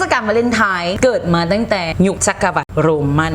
ศกาลวาเลนไทน์เกิดมาตั้งแต่ยุคจักรวรรดิโรมั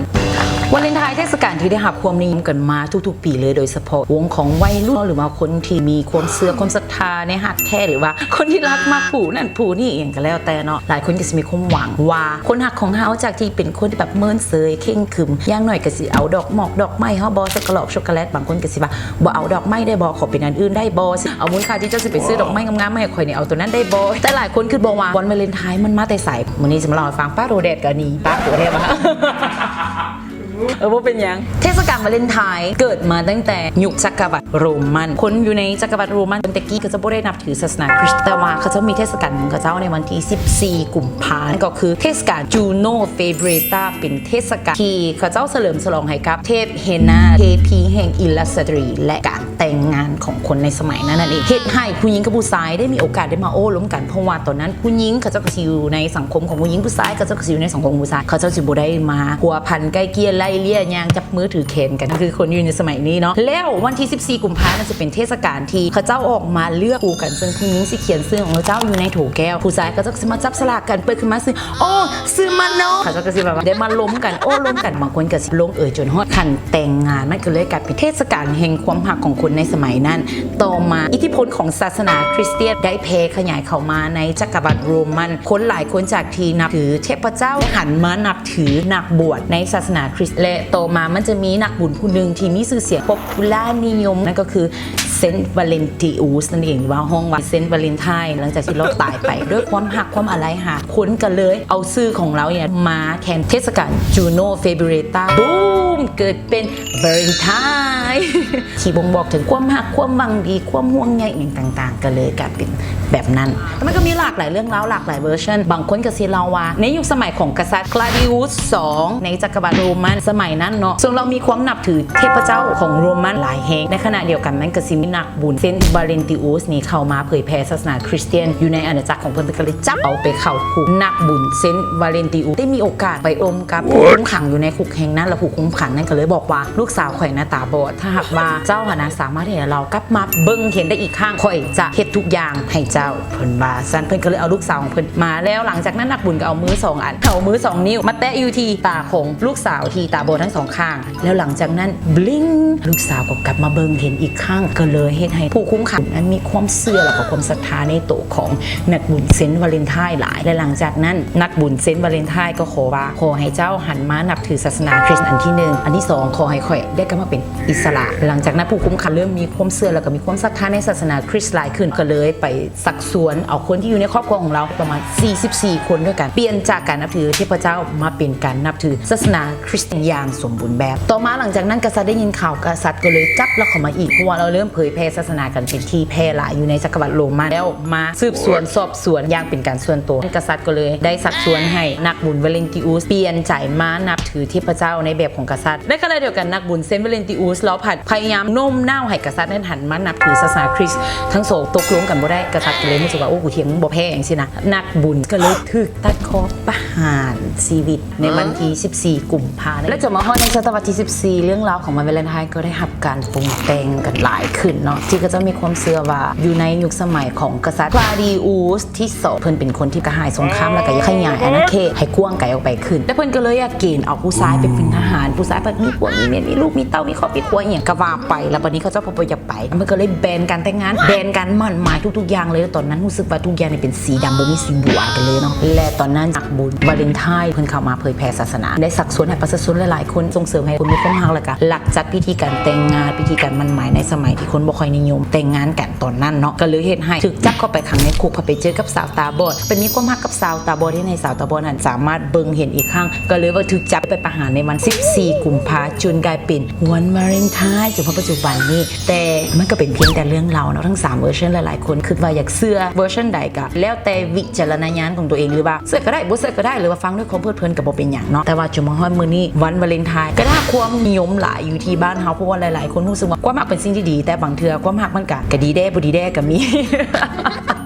นวาเลนไทน์เทศกาลที่ได้รับความนิยมกันมาทุกๆปีเลยโดยเฉพาะวงของวัยรุ่นหรือว่าคนที่มีความเชื่อความศรัทธาในหักแท้หรือว่าคนที่รักมากผู้นั่นผู้นี่เองก็แล้วแต่เนาะหลายคนก็จะมีความหวังว่าคนหักของเฮาจากที่เป็นคนที่แบบเมินเสยเข่งขึมอย่างหน่อยก็สิเอาดอกหมอกดอกไม้เฮาบ่ช็อกโกแลตบางคนก็สิว่าบ่เอาดอกไม้ได้บ่ขอเป็นอันอื่นได้บ่เอามูลค่าที่เจ้าสิไปซื้อดอกไม้งามๆมาให้ข่อยนี่เอาตัวนั้นได้บ่แต่หลายคนคือบอกว่าวันวาเลนไทน์มันมาแต่ไสมื้อนี้จะมาเล่าให้ฟังป้าโรเดตก็นี่ป้าโรเดตว่าว่าเป็นยังเทศกาลวาเลนไทน์เกิดมาตั้งแต่ยุคจักรวรรดิโรมันคนอยู่ในจักรวรรดิโรมันคนตะกี้ก็จะบ่ได้นับถือศาสนาคริสต์แต่ว่าเขาจะมีเทศกาลของเขาในวันที่14กุมภาพันธ์ก็คือเทศกาลจูโนเฟเบรตาเป็นเทศกาลที่เขาเจ้าเฉลิมฉลองให้กับเทพเฮนาเทพีแห่งอิลลัสตรีและการแต่งงานของคนในสมัยนั้นนั่นเองเฮ็ดให้ผู้หญิงกับผู้ชายได้มีโอกาสได้มาโอ้ล้มกันเพราะว่าตอนนั้นผู้หญิงเขาเจ้าก็อยู่ในสังคมของผู้หญิงผู้ชายเขาเจ้าก็อยู่ในสังคมของผู้ชายเขาเจ้าสิบ่ได้มาพัวพันใกล้เกลียไล่เลี่ยยางจับมือถือเคนกันคือคนอยู่ในสมัยนี้เนาะแล้ววันที่14กุมภาพันธ์จะเป็นเทศกาลที่เขาเจ้าออกมาเลือกคู่กันซึ่งผู้หญิงสิเขียนชื่อของเขาเจ้าอยู่ในโถแก้วผู้ชายก็จะมาจับสลากกันเปิดขึ้นมาซื้อโอ้ซื้อมันเนาะเขาเจ้าก็สิแบบได้มาล้มกันโอ้ล้มกันบางคนก็สิลงจนฮอดคันแต่งงานมันก็เลยกลายเป็นเทศกาลแห่งความรักของคนในสมัยนั้นต่อมาอิทธิพลของศาสนาคริสเตียนได้แผ่ขยายเข้ามาในจักรวรรดิโรมันคนหลายคนจากที่นับถือเทพเจ้าหันมานับถือนักบวชในศาสนาคริสต์และต่อมามันจะมีนักบุญผู้หนึ่งที่มีชื่อเสียงป๊อปปูล่านิยมนั่นก็คือเซนต์วาเลนติอุสนั่นเองว่าห้องว่าเซนต์วาเลนไทน์หลังจากที่เราตายไปด้วยความหักความอะไรหาคนกันเลยเอาชื่อของเราเนี่ยมาแทนเทศกาลจูโนเฟเบเรตาบูมเกิดเป็นวาเลนไทน์ที่บ่งบอกถึงความหักความหวังดีความห่วงใยอย่างต่างๆก็เลยกลายเป็นแบบนั้นมันก็มีหลากหลายเรื่องราวหลากหลายเวอร์ชันบางคนก็สิเล่าว่าในยุคสมัยของกษัตริย์คลาดิอุส2ในจักรวรรดิโรมันสมัยนั้นเนาะซึ่งเรามีความนับถือเทพเจ้าของโรมันหลายแห่งในขณะเดียวกันนั้นก็สิมีนักบุญเซนต์วาเลนติอุสนี่เข้ามาเผยแผ่ศาสนาคริสเตียนอยู่ในอาณาจักรของเพิ่นก็เลยจับเอาไปเข้าคุกนักบุญเซนต์วาเลนติอุสได้มีโอกาสไปอมกับผู้คุมขังอยู่ในคุกแห่งนั้นแล้วผู้คุมขังนั้นก็เลยบอกว่าลูกสาวข่อยหน้าตาบอดถ้าหากว่าเจ้าหนะสามารถให้เรากลับมาเบิ่งเห็นได้อีกครั้งข่อยจะเฮ็ดทุกอย่างให้เจ้าเพิ่นว่าซั่นเพิ่นก็เลยเอาลูกสาวของเพิ่นมาแล้วหลังจากนั้นนักบุญก็เอามือ2อันเอามือ2นิ้วมาแตะอยู่ที่ตาของลูกสาวที่ตาบอดทั้งสองข้างแล้วหลังจากนั้นบลิงลูกสาวก็กลับมาเบิ่งเห็นอีกครั้งก็เลยเฮ็ดให้ผู้คุมขังนั้นมีความเชื่อและก็ความศรัทธาในตัวของนักบุญเซนต์วาเลนไทน์หลายและหลังจากนั้นนักบุญเซนต์วาเลนไทน์ก็ขอให้เจ้าหันมานับถือศาสนาคริสต์อันที่1อันที่2ขอให้ข่อยได้กลับมาเป็นอิสระหลังจากนั้นผู้คุมขังเริ่มมีความเชื่อแล้วก็มีความศรัทธาในศาสนาคริสต์หลายขึ้นก็เลยไปสักสวนเอาคนที่อยู่ในครอบครัวของเราประมาณ44คนด้วยกันเปลี่ยนจากการนับถือเทพเจ้ามาเป็นการนับถือศาสนาคริสต์อย่างสมบูรณ์แบบต่อมาหลังจากนั้นกษัตริย์ได้ยินข่าวกษัตริย์ก็เลยจับเราเข้ามาอีกเพราะว่าเราเริ่มเผยแพร่ศาสนากันเป็นที่แพร่หลายอยู่ในจักรวรรดิโรมันแล้วมาสืบสวนสอบสวนอย่างเป็นการส่วนตัวกษัตริย์ก็เลยได้สักสวนให้นักบุญวาเลนติอุสเปลี่ยนใจมานับถือเทพเจ้าในแบบของกษัตริย์ในขณะเดียวกันนักบุญเซนต์วาเลนติอุสเราผัดพยายามโน้มน้าวให้กษัตริย์นั้นหันมานับถือศาสนาคริสต์ทั้งโศกตกลงกันบ่ได้กษัตริย์ก็เลยรู้สึกว่าโอ้กูเถียงบ่แพ้อย่างสินะนักบุญก็เลยถูกตัดคอประหารชีวิตในวันที่14กุมภาพันธ์และจนมาฮอดในศตวรรษที่14เรื่องราวของวันวาเลนไทน์ก็ได้รับการปรุงแต่งกันหลายขึ้นเนาะที่ก็จะมีความเชื่อว่าอยู่ในยุคสมัยของกษัตริย์คลาดิอุสที่2เพิ่นเป็นคนที่กระหายสงครามแล้วก็ขยายอาณาเขตให้กว้างไกลออกไปขึ้นและเพิ่นก็เลยอยากเกณฑ์เอาผู้ชายไปเป็นทหารผู้ชายแบบมีผัวมีเมียมีลูกมีเต้ามีครอบครัวอย่างก็ว่าไปแล้วบัดนี้เขาเจ้าพออยากไปมันก็เลยแบนการแต่งงานแบนการมั่นหมายทุกๆอย่างเลยตอนนั้นรู้สึกว่าทุกอย่างนี่เป็นสีดำบ่มีสีบัวกันเลยเนาะและตอนนั้นนักบุญวาเลนไทน์เพิ่นเข้ามาเผยแผ่ศาสนาได้สักสวนให้ประชาชนหลายๆคนส่งเสริมให้คนมีความรักแล้วก็หลักจัดพิธีการแต่งงานพิธีการมั่นหมายในสมัยที่คนบ่ค่อยนิยมแต่งงานกันตอนนั้นเนาะก็เลยเฮ็ดให้ถูกจับเข้าไปขังในคุกพอไปเจอกับสาวตาบอดเป็นมีความรักกับสาวตาบอดที่ในสาวตาบอดนั้นสามารถเบิ่งเห็นอีกครั้งก็เลยว่าถูกจับไปประหารในวัน14กุมภาพันธ์จนกลายเป็นวันวาเลนไทน์จนปัจจุบันนี้แต่มันก็เป็นเพียงแต่เรื่องเล่าเนาะทั้ง3เวอร์ชันหลายๆคนคิดว่าอยากเชื่อเวอร์ชันใดก็แล้วแต่วิจารณญาณของตัวเองหรือว่าเชื่อก็ได้บ่เชื่อก็ได้หรือว่าฟังด้วยความเพลิดเพลินก็บ่เป็นหยังเนาะแต่ว่าจนมาฮอดมื้อนี้วันวาเลนไทน์ก็ได้ความนิยมหลายอยู่ที่บ้านเฮาเพราะว่าหลายๆคนรู้สึกว่าความรักเป็นสิ่งที่ดีแต่บางเทื่อความรักมันก็ดีแด้บ่ดีแด้ก็มี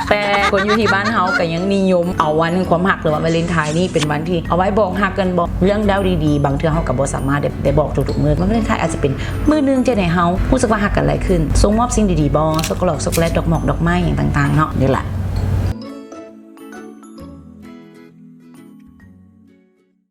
แต่คนอยู่ที่บ้านเฮาก็ยังนิยมเอาวันความรักหรือว่าวาเลนไทน์นี่เป็นวันที่เอาไว้บอกรักกันบอกเรื่องราวดีๆบางเทื่อเฮาก็บ่สามารถได้บอกทุกๆมื้อวาเลนไทน์อาจจะเป็นมื้อนึงจะได้เฮารู้สึกว่ารักกันหลายขึ้นส่งมอบสิ่งดีๆบ่ช็อกโกแลตดอกหมอกดอกไม้อย่างต่างๆเนาะนี่แหละ